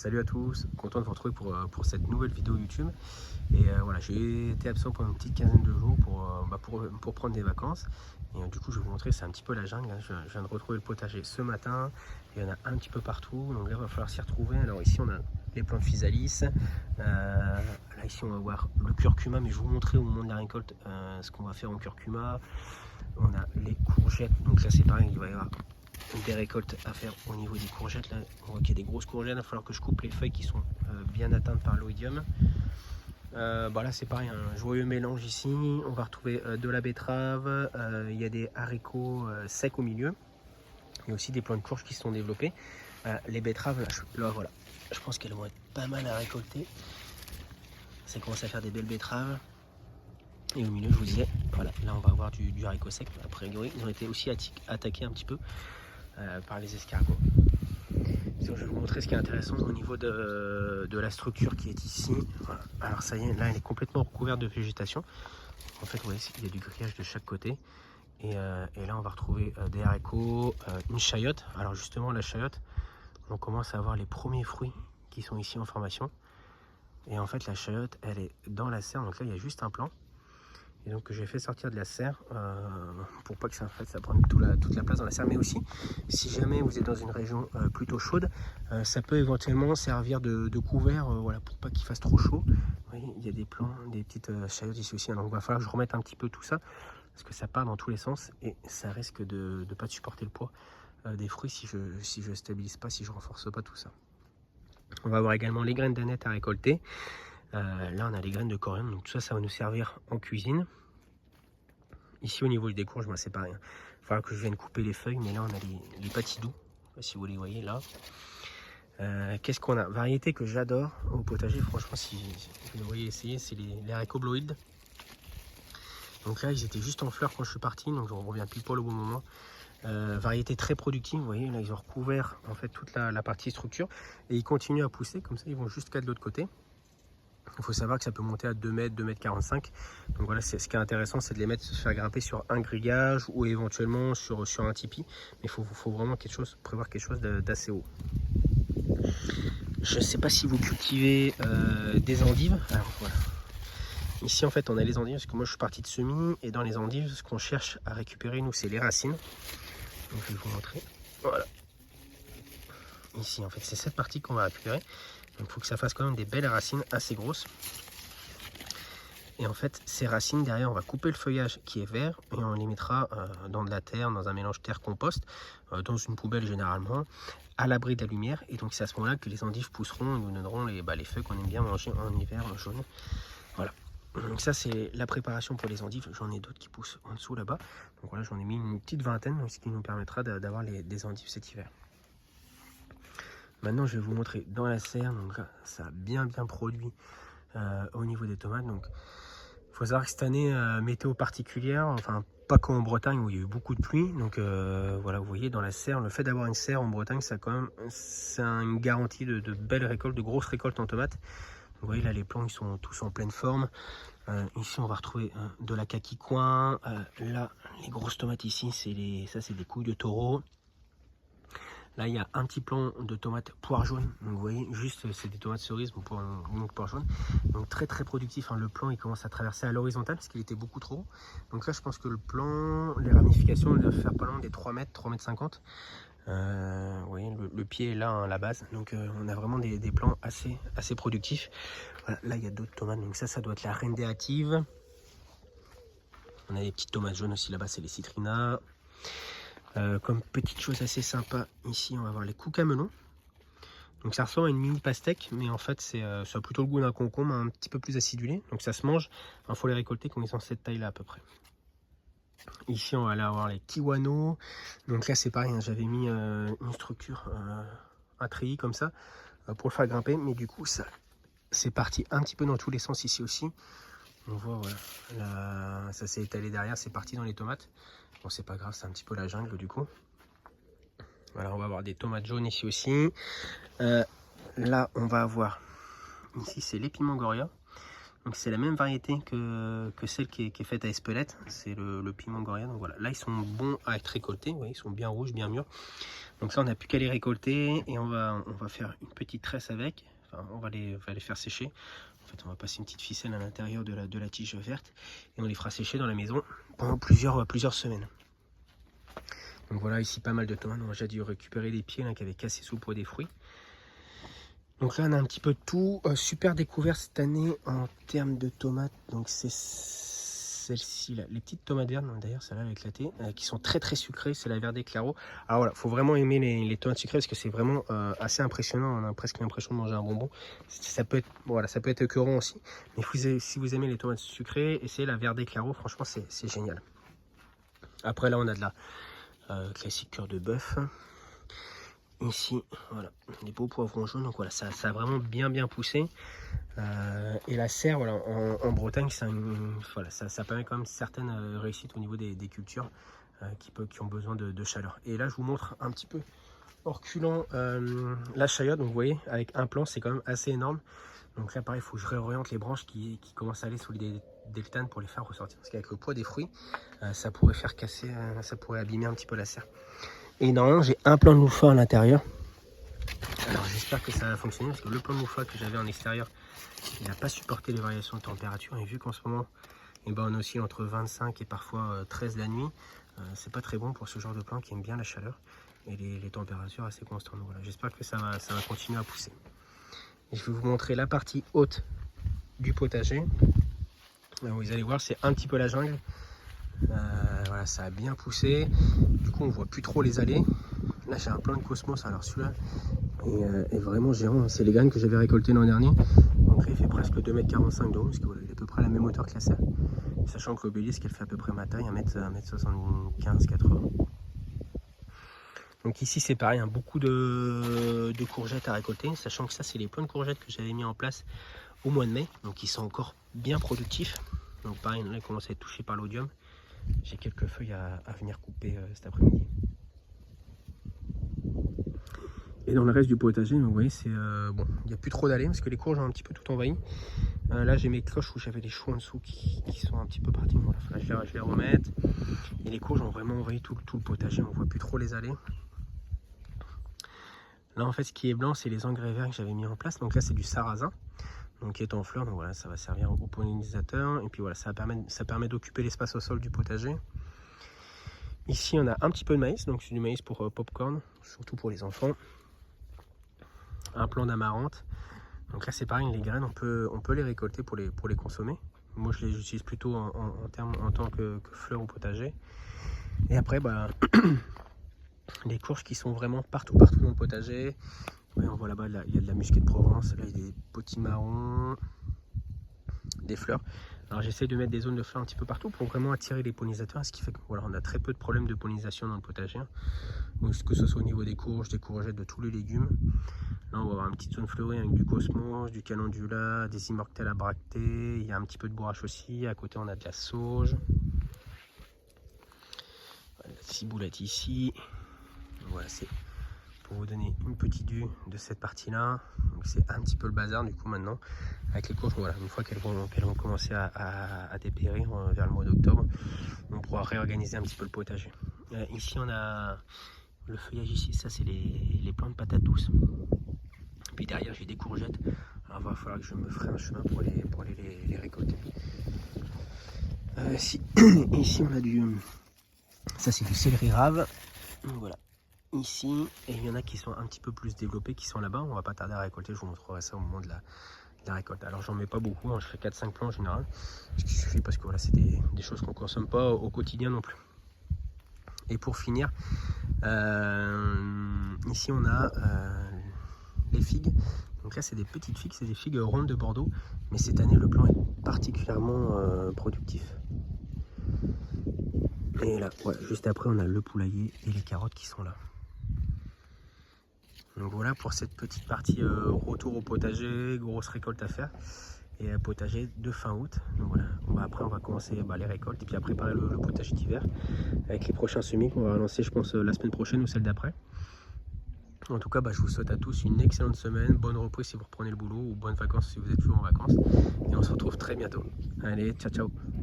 Salut à tous, content de vous retrouver pour cette nouvelle vidéo YouTube. Et voilà, j'ai été absent pendant une petite quinzaine de jours pour prendre des vacances. Et du coup, je vais vous montrer, c'est un petit peu la jungle. Hein. Je viens de retrouver le potager ce matin. Il y en a un petit peu partout, donc là, il va falloir s'y retrouver. Alors ici, on a les plantes physalis. Là, ici, on va voir le curcuma, mais je vais vous montrer au moment de la récolte ce qu'on va faire en curcuma. On a les courgettes, donc là, c'est pareil, il va y avoir des récoltes à faire au niveau des courgettes. Là, on voit qu'il y a des grosses courgettes, il va falloir que je coupe les feuilles qui sont bien atteintes par l'oïdium. Là c'est pareil, un joyeux mélange ici. On va retrouver de la betterave, il y a des haricots secs au milieu. Il y a aussi des plants de courge qui se sont développés. Les betteraves, là, voilà, je pense qu'elles vont être pas mal à récolter. Ça commence à faire des belles betteraves. Et au milieu, je vous disais, voilà, là on va avoir du haricot sec. A priori, ils ont été aussi attaqués un petit peu par les escargots. Je vais vous montrer ce qui est intéressant au niveau de la structure qui est ici. Voilà. Alors ça y est, là elle est complètement recouverte de végétation. En fait, vous voyez, il y a du grillage de chaque côté. Et là, on va retrouver des haricots, une chayotte. Alors justement, la chayotte, on commence à avoir les premiers fruits qui sont ici en formation. Et en fait, la chayotte, elle est dans la serre. Donc là, il y a juste un plant. Et donc j'ai fait sortir de la serre pour pas que ça prenne toute la place dans la serre. Mais aussi, si jamais vous êtes dans une région plutôt chaude, ça peut éventuellement servir de couvert voilà, pour pas qu'il fasse trop chaud. Vous voyez, il y a des plants, des petites chayottes ici aussi. Donc il va falloir que je remette un petit peu tout ça parce que ça part dans tous les sens et ça risque de ne pas supporter le poids des fruits si je stabilise pas, si je renforce pas tout ça. On va avoir également les graines d'aneth à récolter. Là on a les graines de coriandre, donc tout ça, ça va nous servir en cuisine. Ici au niveau des courges, c'est pareil. Il va falloir que je vienne couper les feuilles, mais là on a les patidous, si vous les voyez là. Qu'est-ce qu'on a? Variété que j'adore au potager, franchement, si vous voyez essayer, c'est les haricots bloïdes. Donc là ils étaient juste en fleurs quand je suis parti, donc je reviens pile poil au bon moment. Variété très productive, vous voyez, là ils ont recouvert en fait toute la partie structure et ils continuent à pousser, comme ça ils vont jusqu'à de l'autre côté. Il faut savoir que ça peut monter à 2 mètres, 2 mètres 45. Donc voilà, ce qui est intéressant, c'est de les mettre, se faire grimper sur un grillage ou éventuellement sur un tipi. Mais il faut vraiment prévoir quelque chose d'assez haut. Je ne sais pas si vous cultivez des endives. Alors voilà. Ici en fait on a les endives, parce que moi je suis parti de semis. Et dans les endives, ce qu'on cherche à récupérer, nous, c'est les racines. Donc je vais vous montrer. Voilà. Ici en fait c'est cette partie qu'on va récupérer. Donc il faut que ça fasse quand même des belles racines assez grosses. Et en fait, ces racines, derrière, on va couper le feuillage qui est vert et on les mettra dans de la terre, dans un mélange terre-compost, dans une poubelle généralement, à l'abri de la lumière. Et donc, c'est à ce moment-là que les endives pousseront et nous donneront les feuilles qu'on aime bien manger en hiver jaune. Voilà. Donc ça, c'est la préparation pour les endives. J'en ai d'autres qui poussent en dessous là-bas. Donc voilà, j'en ai mis une petite vingtaine, ce qui nous permettra d'avoir des endives cet hiver. Maintenant, je vais vous montrer dans la serre. Donc là, ça a bien produit au niveau des tomates. Donc, il faut savoir que cette année, météo particulière, enfin pas comme en Bretagne où il y a eu beaucoup de pluie. Donc voilà, vous voyez dans la serre, le fait d'avoir une serre en Bretagne, ça quand même, c'est une garantie de belles récoltes, de grosses récoltes en tomates. Vous voyez là, les plants ils sont tous en pleine forme. Ici on va retrouver de la kaki coin. Là, les grosses tomates ici, ça c'est des couilles de taureau. Là, il y a un petit plant de tomates poire jaune. Donc, vous voyez, juste, c'est des tomates cerises, donc poire jaune. Donc, très productif. Hein. Le plant, il commence à traverser à l'horizontale parce qu'il était beaucoup trop haut. Donc là, je pense que le plant, les ramifications, elles doivent faire pas loin des 3 mètres, 3 mètres 50. Vous voyez, le pied est là, hein, la base. Donc, on a vraiment des plants assez productifs. Voilà, là, il y a d'autres tomates. Donc, ça doit être la reine des hâtives. On a des petites tomates jaunes aussi là-bas, c'est les citrinas. Comme petite chose assez sympa, ici on va avoir les cucamelons. Donc ça ressemble à une mini pastèque, mais en fait ça a plutôt le goût d'un concombre, un petit peu plus acidulé. Donc ça se mange, il faut les récolter quand ils sont cette taille là à peu près. Ici on va aller avoir les kiwanos. Donc là c'est pareil, hein, j'avais mis une structure, un treillis comme ça, pour le faire grimper. Mais du coup ça c'est parti un petit peu dans tous les sens ici aussi. On voit, voilà, ça s'est étalé derrière, c'est parti dans les tomates. Bon, c'est pas grave, c'est un petit peu la jungle du coup. Voilà, on va avoir des tomates jaunes ici aussi. Là, on va avoir, ici c'est l'épimangoria. Donc c'est la même variété que celle qui est faite à Espelette, c'est le piment Goria. Donc voilà, là ils sont bons à être récoltés, vous voyez, ils sont bien rouges, bien mûrs. Donc ça on n'a plus qu'à les récolter et on va faire une petite tresse avec, enfin on va les faire sécher. En fait on va passer une petite ficelle à l'intérieur de la tige verte et on les fera sécher dans la maison pendant plusieurs semaines. Donc voilà, ici pas mal de tomates, on a déjà dû récupérer les pieds là, qui avaient cassé sous le poids des fruits. Donc là on a un petit peu de tout, super découvert cette année en termes de tomates. Donc c'est celle-ci là, les petites tomates vertes, d'ailleurs celle-là elle a éclaté, qui sont très sucrées, c'est la Verde Claro. Alors voilà, faut vraiment aimer les tomates sucrées parce que c'est vraiment assez impressionnant, on a presque l'impression de manger un bonbon. Ça peut être, voilà, ça peut être écœurant aussi, mais si vous aimez les tomates sucrées, essayez la Verde Claro, franchement c'est génial. Après là on a de la classique cœur de bœuf. Ici, voilà, des beaux poivrons jaunes. Donc voilà, ça a vraiment bien poussé. Et la serre, voilà, en Bretagne, voilà, ça permet quand même certaines réussites au niveau des cultures qui ont besoin de chaleur. Et là, je vous montre un petit peu en reculant la chayotte. Donc vous voyez, avec un plan, c'est quand même assez énorme. Donc là, pareil, il faut que je réoriente les branches qui commencent à aller sous les deltanes pour les faire ressortir. Parce qu'avec le poids des fruits, ça pourrait faire casser, ça pourrait abîmer un petit peu la serre. Et normalement j'ai un plan de loufa à l'intérieur. Alors j'espère que ça va fonctionner parce que le plan de loufa que j'avais en extérieur, il n'a pas supporté les variations de température. Et vu qu'en ce moment on oscille entre 25 et parfois 13 la nuit, c'est pas très bon pour ce genre de plan qui aime bien la chaleur et les températures assez constantes. Voilà, j'espère que ça va continuer à pousser. Et je vais vous montrer la partie haute du potager. Alors, vous allez voir, c'est un petit peu la jungle. Voilà, ça a bien poussé. Du coup on voit plus trop les allées. Là j'ai un plan de cosmos, alors celui-là est vraiment géant. C'est les graines que j'avais récoltées l'an dernier. Donc là il fait presque 2,45 m de haut, parce qu'il est à peu près à la même hauteur que la serre. Sachant que l'obélisque elle fait à peu près ma taille, 1m75-80. Donc ici c'est pareil, hein, beaucoup de courgettes à récolter. Sachant que ça c'est les plants de courgettes que j'avais mis en place au mois de mai. Donc ils sont encore bien productifs. Donc pareil, là ils commencent à être touchés par l'odium. J'ai quelques feuilles à venir couper cet après-midi. Et dans le reste du potager, vous voyez, c'est bon, il n'y a plus trop d'allées parce que les courges ont un petit peu tout envahi. Là, j'ai mes cloches où j'avais les choux en dessous qui sont un petit peu partis. Voilà, je les remette. Et les courges ont vraiment envahi tout le potager. On ne voit plus trop les allées. Là, en fait, ce qui est blanc, c'est les engrais verts que j'avais mis en place. Donc là, c'est du sarrasin, donc qui est en fleurs. Donc voilà, ça va servir aux pollinisateurs. Et puis voilà, ça permet d'occuper l'espace au sol du potager. Ici, on a un petit peu de maïs. Donc c'est du maïs pour popcorn, surtout pour les enfants. Un plant d'amarante. Donc là c'est pareil, les graines on peut les récolter pour les consommer. Moi je les utilise plutôt en tant que fleurs au potager. Et après les courges qui sont vraiment partout dans le potager. Ouais, on voit là-bas, il y a de la musquée de Provence, là il y a des potimarrons, des fleurs. Alors j'essaie de mettre des zones de fleurs un petit peu partout pour vraiment attirer les pollinisateurs, ce qui fait que voilà, on a très peu de problèmes de pollinisation dans le potager. Donc, que ce soit au niveau des courges, des courgettes, de tous les légumes. Là on va avoir une petite zone fleurie avec du cosmos, du calendula, des immortelles à bractées, il y a un petit peu de bourrache aussi, à côté on a de la sauge. Voilà, la ciboulette ici. Voilà, c'est pour vous donner une petite vue de cette partie là. Donc c'est un petit peu le bazar du coup maintenant. Avec les courges, voilà, une fois qu'elles vont commencer à dépérir vers le mois d'octobre, on pourra réorganiser un petit peu le potager. Ici on a le feuillage ici, ça c'est les plants de patates douces. Puis derrière j'ai des courgettes, alors il va falloir que je me ferai un chemin pour aller les récolter. Ici on a ça c'est du céleri rave, voilà, ici, et il y en a qui sont un petit peu plus développés, qui sont là-bas, on va pas tarder à récolter, je vous montrerai ça au moment de la récolte. Alors j'en mets pas beaucoup, hein, je fais 4-5 plants en général, ce qui suffit parce que voilà, c'est des choses qu'on consomme pas au quotidien non plus. Et pour finir, ici on a les figues. Donc là c'est des petites figues, c'est des figues rondes de Bordeaux, mais cette année le plan est particulièrement productif. Et là, ouais, juste après on a le poulailler et les carottes qui sont là. Donc voilà pour cette petite partie retour au potager, grosse récolte à faire. Et potager de fin août. Donc voilà, après on va commencer les récoltes et puis à préparer le potager d'hiver avec les prochains semis qu'on va lancer je pense la semaine prochaine ou celle d'après. En tout cas, je vous souhaite à tous une excellente semaine, bonne reprise si vous reprenez le boulot ou bonnes vacances si vous êtes toujours en vacances. Et on se retrouve très bientôt. Allez, ciao ciao.